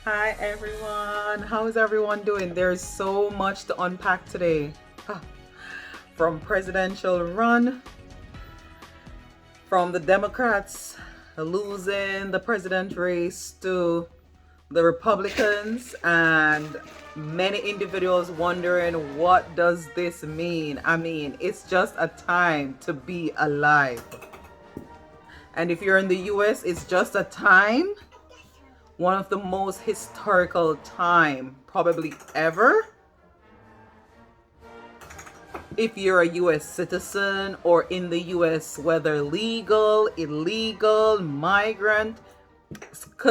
Hi everyone, how is everyone doing? There's so much to unpack today. From presidential run, from the Democrats losing the president race to the Republicans and many individuals wondering what does this mean? I mean, it's just a time to be alive. And if you're in the US, it's just a time, one of the most historical time probably ever. If you're a US citizen or in the US, whether legal, illegal, migrant.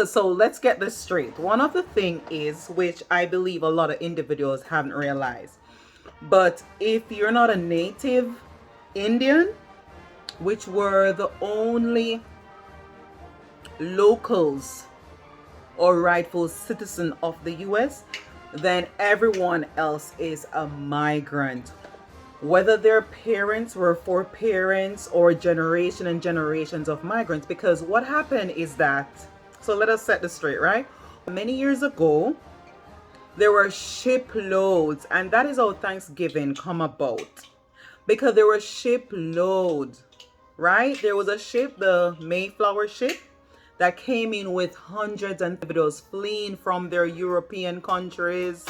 So let's get this straight. One of the thing is, which I believe a lot of individuals haven't realized, but if you're not a native Indian, which were the only locals or rightful citizen of the US, then everyone else is a migrant, whether their parents were foreparents or generation and generations of migrants. Because what happened is that, so let us set this straight, right? Many years ago, there were shiploads, and that is how Thanksgiving come about. Because there were shiploads, right? There was a ship, the Mayflower ship, that came in with hundreds and individuals fleeing from their European countries.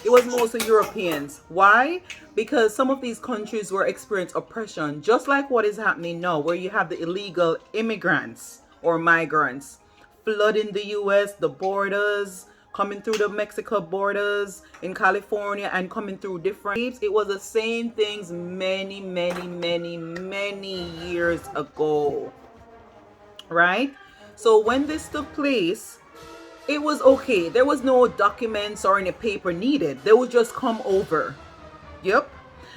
It was mostly Europeans. Why? Because some of these countries were experiencing oppression, just like what is happening now, where you have the illegal immigrants or migrants flooding the US, the borders, coming through the Mexico borders in California and coming through different. It was the same things many years ago, right? So when this took place, it was okay. There was no documents or any paper needed. They would just come over. Yep.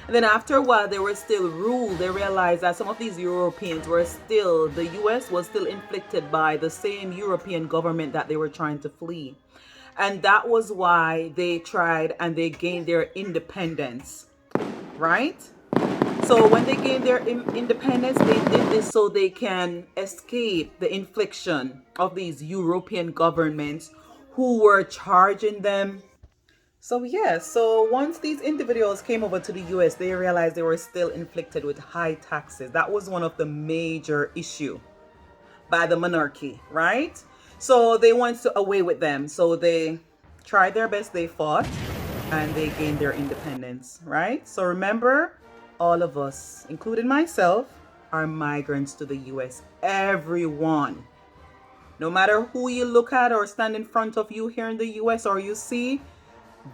And then after a while, they were still ruled. They realized that some of these Europeans were still, the US was still inflicted by the same European government that they were trying to flee. And that was why they tried and they gained their independence, right? So when they gained their independence, they did this so they can escape the infliction of these European governments who were charging them. So yeah, so once these individuals came over to the US, they realized they were still inflicted with high taxes. That was one of the major issue by the monarchy, right? So they wanted to away with them. So they tried their best, they fought, and they gained their independence, right? So remember, all of us, including myself, are migrants to the US. Everyone. No matter who you look at or stand in front of you here in the US or you see,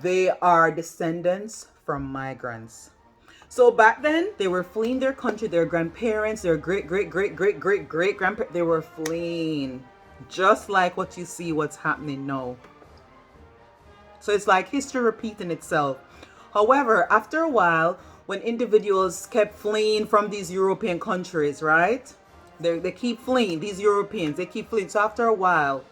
they are descendants from migrants. So back then, they were fleeing their country, their grandparents, their great grandparents, they were fleeing. Just like what you see what's happening now. So it's like history repeating itself. However, after a while, when individuals kept fleeing from these European countries, right? They keep fleeing, these Europeans, they keep fleeing. So after a while,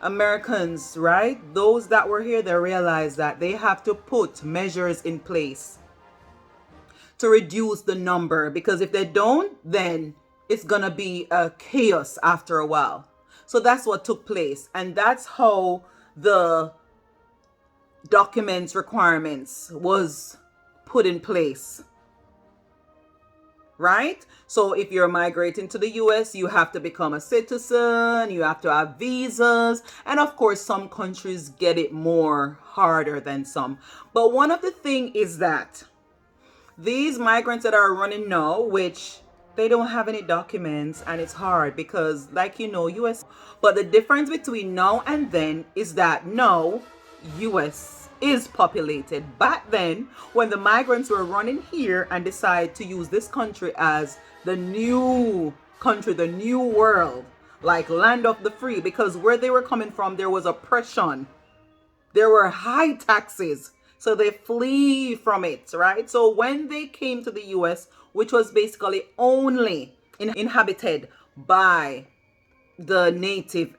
Americans, right? Those that were here, they realized that they have to put measures in place to reduce the number, because if they don't, then it's gonna be a chaos after a while. So that's what took place, and that's how the documents requirements was put in place, right? So if you're migrating to the US, you have to become a citizen, you have to have visas, and of course some countries get it more harder than some. But one of the thing is that these migrants that are running now, which they don't have any documents, and it's hard because, like you know, US. But the difference between now and then is that now US is populated. Back then, when the migrants were running here and decided to use this country as the new country, the new world, like land of the free, because where they were coming from, there was oppression, there were high taxes. So they flee from it, right? So when they came to the US, which was basically only inhabited by the native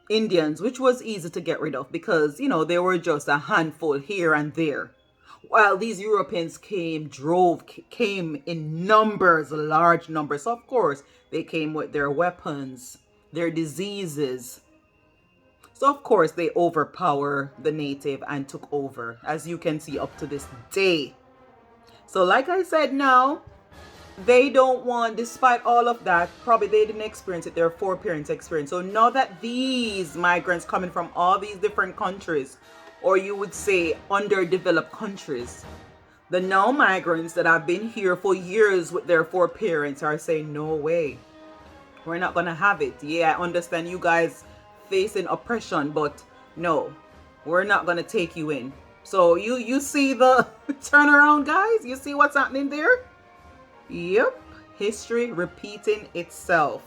Indians, which was easy to get rid of because, you know, they were just a handful here and there. While these Europeans came in numbers, large numbers. So of course, they came with their weapons, their diseases, So of course they overpower the native and took over, as you can see up to this day. So like I said, now they don't want, despite all of that, probably they didn't experience it, their foreparents experienced. So now that these migrants coming from all these different countries, or you would say underdeveloped countries, the now migrants that have been here for years with their foreparents are saying, no way, we're not gonna have it. Yeah, I understand you guys facing oppression, but no, we're not gonna take you in. So you see the turnaround, guys? You see what's happening there? Yep, history repeating itself.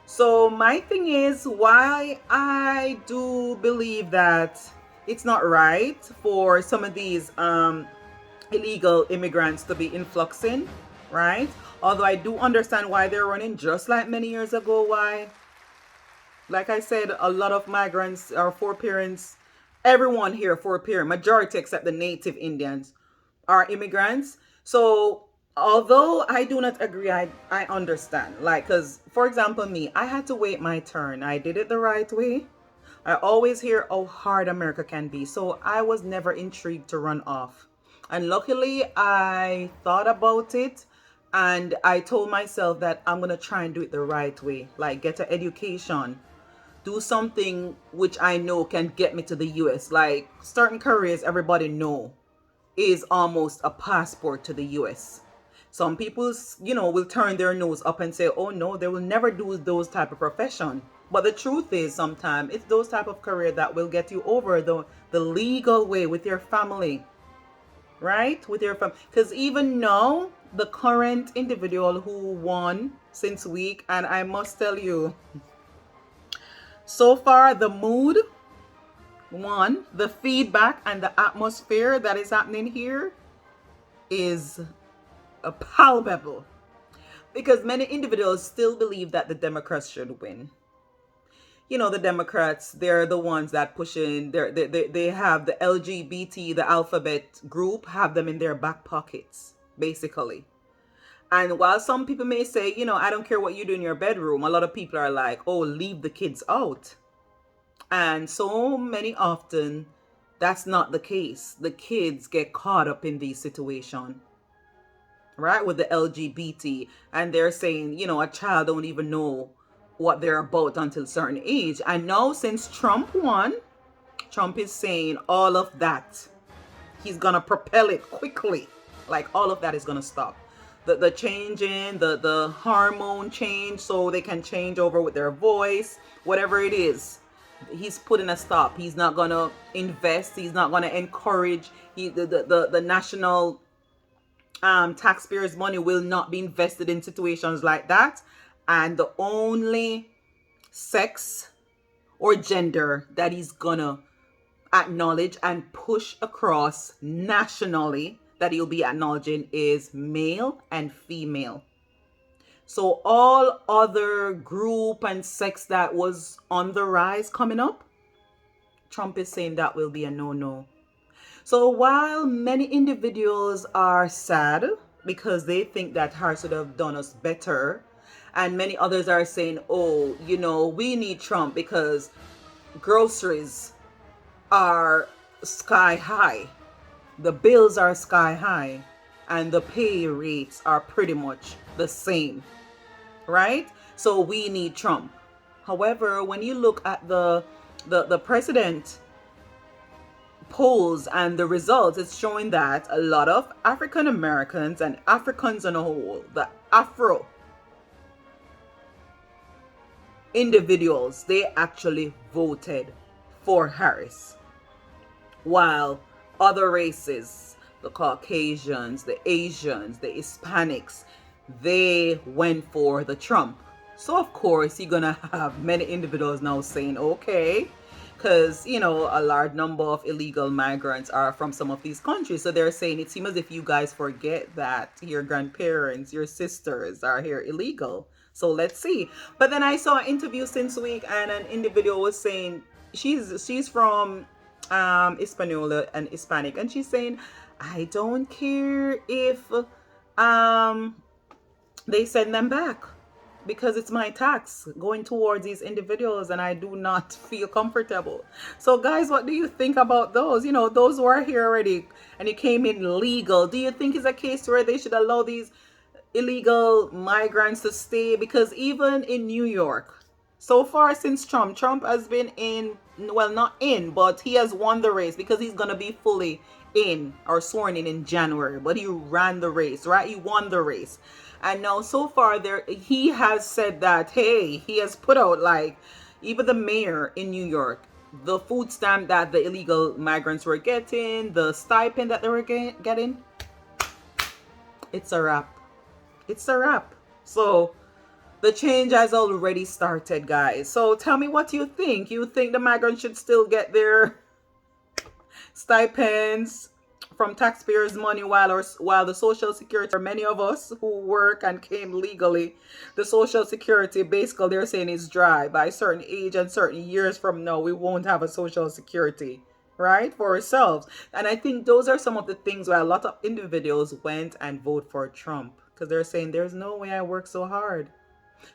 So my thing is, why I do believe that it's not right for some of these illegal immigrants to be influxing, right? Although I do understand why they're running, just like many years ago. Why? Like I said, a lot of migrants are foreparents. Everyone here foreparent, majority except the native Indians are immigrants. So although I do not agree, I understand. Like, because for example, me, I had to wait my turn. I did it the right way. I always hear how hard America can be. So I was never intrigued to run off. And luckily, I thought about it and I told myself that I'm going to try and do it the right way. Like, get an education, do something which I know can get me to the US. Like, certain careers everybody know is almost a passport to the US. Some people, will turn their nose up and say, oh no, they will never do those type of profession. But the truth is, sometimes it's those type of career that will get you over the legal way with your family, right? With your family. Because even now, the current individual who won since week, and I must tell you, so far the mood, the feedback and the atmosphere that is happening here is palpable, because many individuals still believe that the Democrats should win. The Democrats, they're the ones that pushing, they have the LGBT, the alphabet group, have them in their back pockets, basically. And while some people may say, I don't care what you do in your bedroom, a lot of people are like, oh, leave the kids out. And so many often, that's not the case. The kids get caught up in these situations, right, with the LGBT, and they're saying, a child don't even know what they're about until a certain age. And now since Trump won, Trump is saying all of that, he's gonna propel it quickly. Like, all of that is gonna stop. The changing, the hormone change, so they can change over with their voice, whatever it is. He's putting a stop. He's not gonna invest. He's not gonna encourage. The national taxpayers' money will not be invested in situations like that. And the only sex or gender that he's gonna acknowledge and push across nationally that he'll be acknowledging is male and female. So all other group and sex that was on the rise coming up, Trump is saying that will be a no-no. So while many individuals are sad because they think that Harris would have done us better, and many others are saying, oh, we need Trump because groceries are sky high, the bills are sky high, and the pay rates are pretty much the same, right? So we need Trump. However, when you look at the president polls and the results, it's showing that a lot of African Americans and Africans on a whole, the Afro individuals, they actually voted for Harris, while other races, the Caucasians, the Asians, the Hispanics, they went for the Trump. So of course you're gonna have many individuals now saying, okay, because a large number of illegal migrants are from some of these countries, so they're saying it seems as if you guys forget that your grandparents, your sisters are here illegal. So let's see. But then I saw an interview since week, and an individual was saying she's from Hispaniola and Hispanic, and she's saying, I don't care if they send them back. because it's my tax going towards these individuals and I do not feel comfortable. So guys, what do you think about those? You know, those who are here already and it came in legal. Do you think it's a case where they should allow these illegal migrants to stay? Because even in New York, so far since Trump has been in, well, not in, but he has won the race because he's going to be fully in or sworn in January, but he ran the race, right? He won the race. And now so far there, he has said that, hey, he has put out, like, even the mayor in New York, the food stamp that the illegal migrants were getting, the stipend that they were getting, it's a wrap. It's a wrap. So the change has already started, guys. So tell me what you think. You think the migrants should still get their stipends from taxpayers' money while the Social Security, for many of us who work and came legally, the Social Security, basically they're saying is dry. By a certain age and certain years from now, we won't have a Social Security, right, for ourselves. And I think those are some of the things where a lot of individuals went and vote for Trump, because they're saying there's no way I work so hard.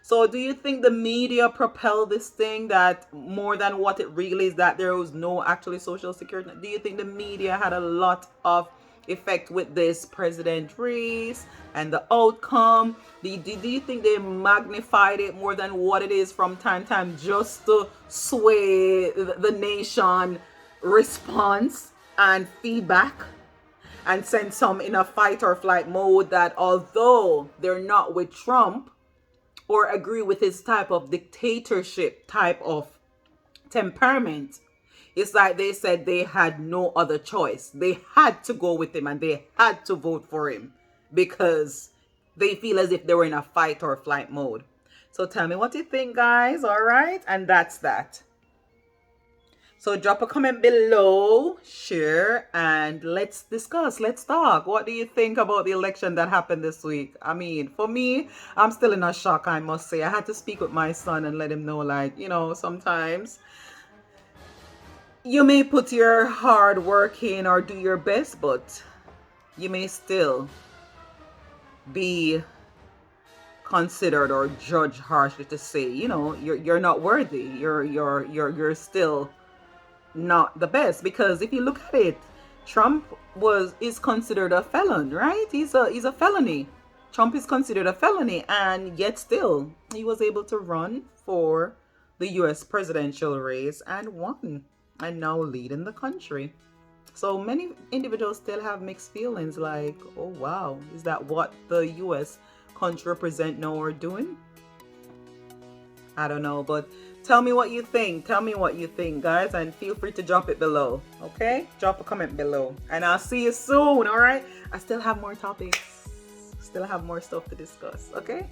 So do you think the media propelled this thing that more than what it really is, that there was no actually Social Security? Do you think the media had a lot of effect with this president race and the outcome? Do you think they magnified it more than what it is from time to time just to sway the nation response and feedback and send some in a fight or flight mode that although they're not with Trump or agree with his type of dictatorship type of temperament, it's like they said they had no other choice. They had to go with him and they had to vote for him because they feel as if they were in a fight or flight mode. So tell me what you think, guys. All right. And that's that. So drop a comment below, share, and let's discuss. Let's talk. What do you think about the election that happened this week? I mean, for me, I'm still in a shock, I must say. I had to speak with my son and let him know, like, you know, sometimes you may put your hard work in or do your best, but you may still be considered or judged harshly to say, you know, you're not worthy. You're still not the best, because if you look at it, Trump is considered a felon, right? He's a felony. Trump is considered a felony, and yet still he was able to run for the US presidential race and won, and now leading the country. So many individuals still have mixed feelings, like, oh wow, is that what the US country represent now are doing? I don't know, but tell me what you think. Tell me what you think, guys, and feel free to drop it below. Okay? Drop a comment below. And I'll see you soon, all right? I still have more topics. Still have more stuff to discuss, okay?